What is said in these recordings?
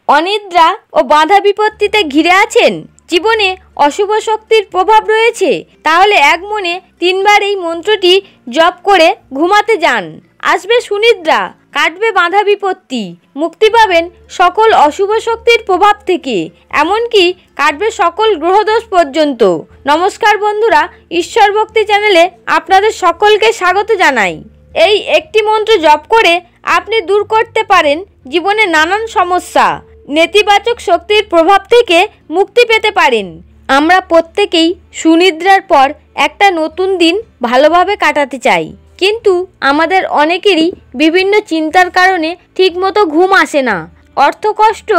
অনিদ্রা ও বাধা বিপত্তিতে ঘিরে আছেন, জীবনে অশুভ শক্তির প্রভাব রয়েছে, তাহলে এক মনে 3 বার এই মন্ত্রটি জপ করে ঘুমাতে যান। আসবে সুনিদ্রা, কাটবে বাধা বিপত্তি, মুক্তি পাবেন সকল অশুভ শক্তির প্রভাব থেকে, এমনকি কাটবে সকল গ্রহদোষ পর্যন্ত। নমস্কার বন্ধুরা, ঈশ্বর ভক্তি চ্যানেলে আপনাদের সকলকে স্বাগত জানাই। এই একটি মন্ত্র জপ করে আপনি দূর করতে পারেন জীবনে নানান সমস্যা, নেতিবাচক শক্তির প্রভাব থেকে মুক্তি পেতে পারেন। আমরা প্রত্যেকেই সুনিদ্রার পর একটা নতুন দিন ভালোভাবে কাটাতে চাই, কিন্তু আমাদের অনেকেরই বিভিন্ন চিন্তার কারণে ঠিকমতো ঘুম আসে না। অর্থকষ্ট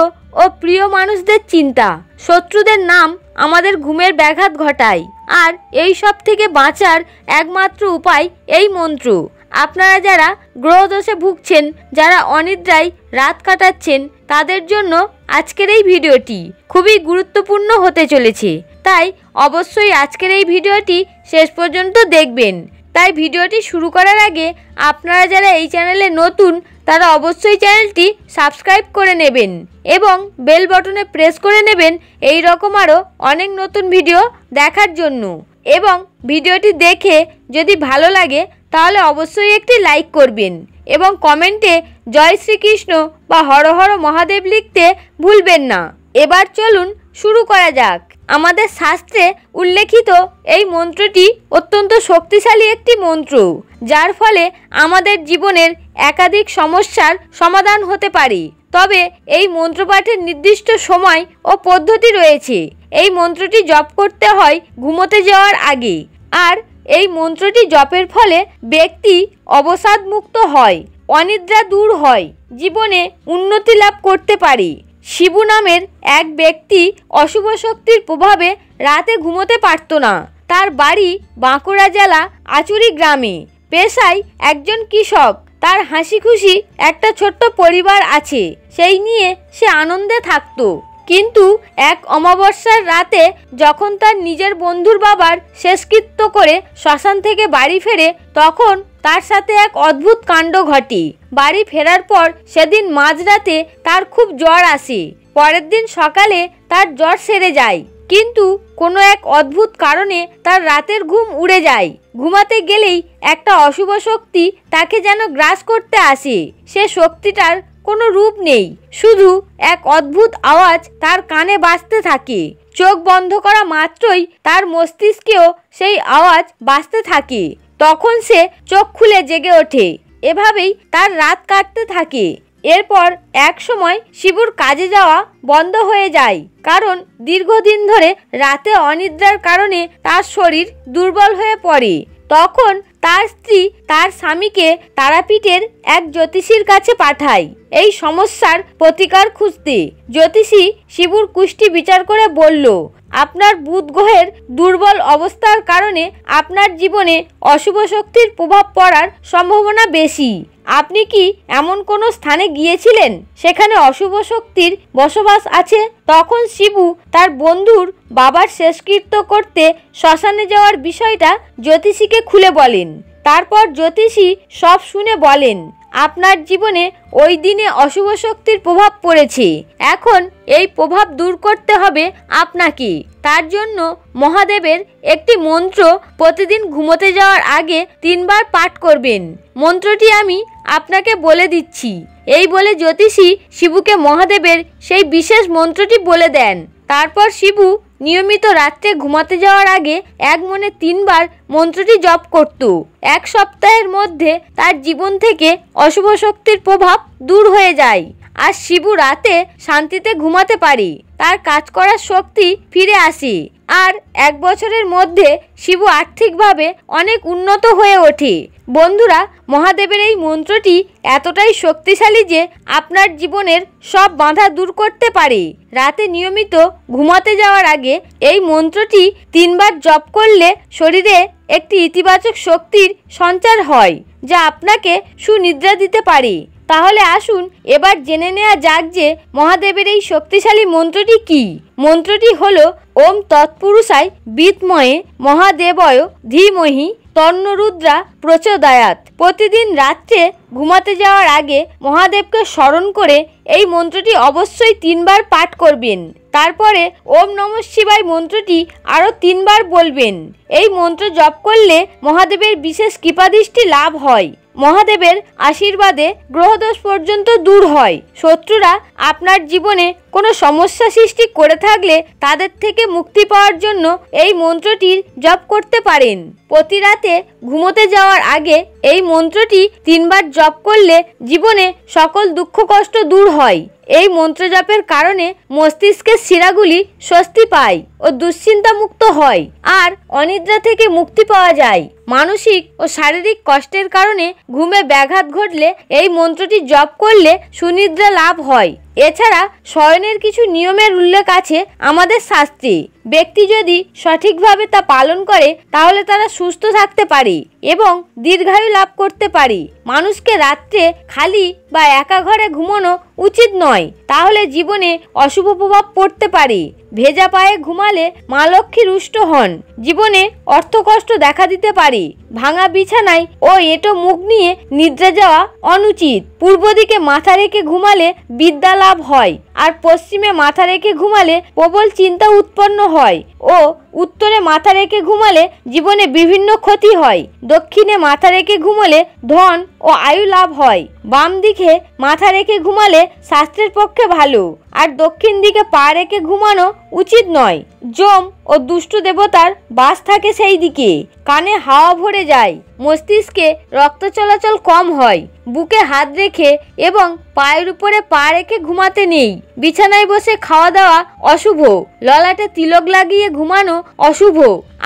ও প্রিয় মানুষদের চিন্তা, শত্রুদের নাম আমাদের ঘুমের ব্যাঘাত ঘটায়। আর এই সব থেকে বাঁচার একমাত্র উপায় এই মন্ত্র। আপনারা যারা গ্রহদোষে ভুগছেন, যারা অনিদ্রায় রাত কাটাচ্ছেন, তাদের জন্য আজকের এই ভিডিওটি খুবই গুরুত্বপূর্ণ হতে চলেছে। তাই অবশ্যই আজকের এই ভিডিওটি শেষ পর্যন্ত দেখবেন। তাই ভিডিওটি শুরু করার আগে আপনারা যারা এই চ্যানেলে নতুন, তারা অবশ্যই চ্যানেলটি সাবস্ক্রাইব করে নেবেন এবং বেল বটনে প্রেস করে নেবেন এই রকম আরও অনেক নতুন ভিডিও দেখার জন্য। এবং ভিডিওটি দেখে যদি ভালো লাগে তাহলে অবশ্যই একটি লাইক করবেন এবং কমেন্টে জয় শ্রীকৃষ্ণ বা হর হর মহাদেব লিখতে ভুলবেন না। এবার চলুন শুরু করা যাক। আমাদের শাস্ত্রে উল্লেখিত এই মন্ত্রটি অত্যন্ত শক্তিশালী একটি মন্ত্র, যার ফলে আমাদের জীবনের একাধিক সমস্যার সমাধান হতে পারে। তবে এই মন্ত্রপাঠের নির্দিষ্ট সময় ও পদ্ধতি রয়েছে। এই মন্ত্রটি জপ করতে হয় ঘুমোতে যাওয়ার আগে। আর এই মন্ত্রটি জপের ফলে ব্যক্তি অবসাদমুক্ত হয়, অনিদ্রা দূর হয়, জীবনে উন্নতি লাভ করতে পারে। শিবু নামের এক ব্যক্তি অশুভ শক্তির প্রভাবে রাতে ঘুমোতে পারত না। তার বাড়ি বাঁকুড়া জেলা আচুরি গ্রামে, পেশায় একজন কৃষক। তার হাসি খুশি একটা ছোট্ট পরিবার আছে, সেই নিয়ে সে আনন্দে থাকত। কিন্তু এক অমাবস্যার রাতে যখন তার নিজের বন্ধুর বাবার শেষকৃত্য করে শ্মশান থেকে বাড়ি ফেরে, তখন তার সাথে এক অদ্ভুত কাণ্ড ঘটে। বাড়ি ফেরার পর সেদিন মাঝরাতে তার খুব জ্বর আসে। পরের দিন সকালে তার জ্বর সেরে যায়, কিন্তু কোনো এক অদ্ভুত কারণে তার রাতের ঘুম উড়ে যায়। ঘুমাতে গেলেই একটা অশুভ শক্তি তাকে যেন গ্রাস করতে আসে। সে শক্তিটার কোনো রূপ নেই, শুধু এক অদ্ভুত আওয়াজ তার কানে বাজতে থাকে। চোখ বন্ধ করা মাত্রই তার মস্তিষ্কেও সেই আওয়াজ বাজতে থাকে। তখন সে চোখ খুলে জেগে ওঠে। এভাবেই তার রাত কাটতে থাকে। এরপর এক সময় শিবুর কাজে যাওয়া বন্ধ হয়ে যায়, কারণ দীর্ঘদিন ধরে রাতে অনিদ্রার কারণে তার শরীর দুর্বল হয়ে পড়ে। তখন তার স্ত্রী তার স্বামীকে তারাপীঠের এক জ্যোতিষীর কাছে পাঠায় এই সমস্যার প্রতিকার খুঁজতে। জ্যোতিষী শিবুর কুষ্টি বিচার করে বলল, আপনার বুধ গ্রহের দুর্বল অবস্থার কারণে আপনার জীবনে অশুভ শক্তির প্রভাব পড়ার সম্ভাবনা বেশি। আপনি কি এমন কোনো স্থানে গিয়েছিলেন সেখানে অশুভ শক্তির বসবাস আছে? তখন শিবু তার বন্ধুর বাবার শেষকৃত্য করতে শ্মশানে যাওয়ার বিষয়টা জ্যোতিষীকে খুলে বলেন। তারপর জ্যোতিষী সব শুনে বলেন, আপনার জীবনে ওই দিনে অশুভ শক্তির প্রভাব পড়েছে। এখন এই প্রভাব দূর করতে হবে আপনাকে। তার জন্য মহাদেবের একটি মন্ত্র প্রতিদিন ঘুমোতে যাওয়ার আগে 3 বার পাঠ করবেন। মন্ত্রটি আমি আপনাকে বলে দিচ্ছি। এই বলে জ্যোতিষী শিবুকে মহাদেবের সেই বিশেষ মন্ত্রটি বলে দেন। তারপর শিবু নিয়মিত রাত্রে ঘুমাতে যাওয়ার আগে এক মনে 3 বার মন্ত্রটি জপ করত। 1 সপ্তাহের মধ্যে তার জীবন থেকে অশুভ শক্তির প্রভাব দূর হয়ে যায়, আর শিবু রাতে শান্তিতে ঘুমাতে পারে। তার কাজ করার শক্তি ফিরে আসে। আর 1 বছরের মধ্যে শিবু আর্থিকভাবে অনেক উন্নত হয়ে ওঠে। বন্ধুরা, মহাদেবের এই মন্ত্রটি এতটাই শক্তিশালী যে আপনার জীবনের সব বাধা দূর করতে পারে। রাতে নিয়মিত ঘুমাতে যাওয়ার আগে এই মন্ত্রটি 3 বার জপ করলে শরীরে একটি ইতিবাচক শক্তির সঞ্চার হয়, যা আপনাকে সুনিদ্রা দিতে পারে। তাহলে আসুন এবার জেনে নেওয়া যাক যে মহাদেবের এই শক্তিশালী মন্ত্রটি কি। মন্ত্রটি হলো ওম তৎপুরুষায় বিদ্মহে মহাদেবয় ধীমহি তন্নরুদ্রা প্রচোদয়াৎ। প্রতিদিন রাত্রে ঘুমাতে যাওয়ার আগে মহাদেবকে স্মরণ করে এই মন্ত্রটি অবশ্যই 3 বার পাঠ করবেন। তারপরে ওম নমঃ শিবায় মন্ত্রটি আরও 3 বার বলবেন। এই মন্ত্র জপ করলে মহাদেবের বিশেষ কৃপাদৃষ্টি লাভ হয়। মহাদেবের আশীর্বাদে গ্রহদোষ পর্যন্ত দূর হয়। শত্রুরা আপনার জীবনে কোনো সমস্যা সৃষ্টি করে থাকলে তাদের থেকে মুক্তি পাওয়ার জন্য এই মন্ত্রটির জপ করতে পারেন। প্রতি রাতে ঘুমোতে যাওয়ার আগে এই মন্ত্রটি 3 বার জপ করলে জীবনে সকল দুঃখ কষ্ট দূর হয়। এই মন্ত্র জপের কারণে মস্তিষ্কের শিরাগুলি স্বস্তি পায় ও দুশ্চিন্তা মুক্ত হয়, আর অনিদ্রা থেকে মুক্তি পাওয়া যায়। মানসিক ও শারীরিক কষ্টের কারণে ঘুমে ব্যাঘাত ঘটলে এই মন্ত্রটি জপ করলে সুনিদ্রা লাভ হয়। এছাড়া শয়নের কিছু নিয়মের উল্লেখ আছে আমাদের শাস্ত্রে। ব্যক্তি যদি সঠিকভাবে তা পালন করে তাহলে তারা সুস্থ থাকতে পারে এবং দীর্ঘায়ু লাভ করতে পারে। মানুষকে রাত্রে খালি বা একা ঘরে ঘুমানো উচিত নয়, তাহলে জীবনে অশুভ প্রভাব পড়তে পারে। ভেজা পায়ে ঘুমালে মা লক্ষ্মী রুষ্ট হন, জীবনে অর্থকষ্ট দেখা দিতে পারে। ভাঙা বিছানায় ও এঁটো মুখ নিয়ে নিদ্রা যাওয়া অনুচিত। পূর্ব দিকে মাথা রেখে ঘুমালে বিদ্যা লাভ হয়, আর পশ্চিমে মাথা রেখে ঘুমালে প্রবল চিন্তা উৎপন্ন হয় ও উত্তরে মাথা রেখে ঘুমালে জীবনে বিভিন্ন ক্ষতি হয়। দক্ষিণে মাথা রেখে ঘুমালে ধন ও আয়ু লাভ হয়। বাম দিকে মাথা রেখে ঘুমালে স্বাস্থ্যের পক্ষে ভালো, আর দক্ষিণ দিকে পা রেখে ঘুমানো উচিত নয়। যম ও দুষ্ট দেবতার বাস থাকে সেই দিকে। কানে হাওয়া ভরে যায়, মস্তিষ্কে রক্ত চলাচল কম হয়। বুকে হাত রেখে এবং পায়ের উপরে পা রেখে ঘুমাতে নেই। বিছানায় বসে খাওয়া দাওয়া অশুভ। ললাটে তিলক লাগিয়ে ঘুমানো অশুভ।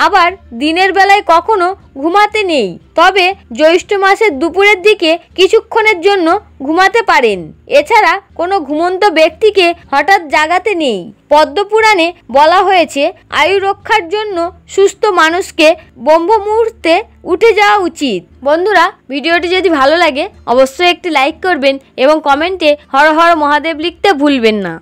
আবার দিনের বেলায় কখনো ঘুমাতে নেই, তবে জ্যৈষ্ঠ মাসের দুপুরের দিকে কিছুক্ষণের জন্য ঘুমাতে পারেন। এছাড়া কোনো ঘুমন্ত ব্যক্তিকে হঠাৎ জাগাতে নেই। পদ্মপুরাণে বলা হয়েছে আয়ু রক্ষার জন্য সুস্থ মানুষকে ব্রহ্ম মুহূর্তে উঠে যাওয়া উচিত। বন্ধুরা, ভিডিওটি যদি ভালো লাগে অবশ্যই একটি লাইক করবেন এবং কমেন্টে হর হর মহাদেব লিখতে ভুলবেন না।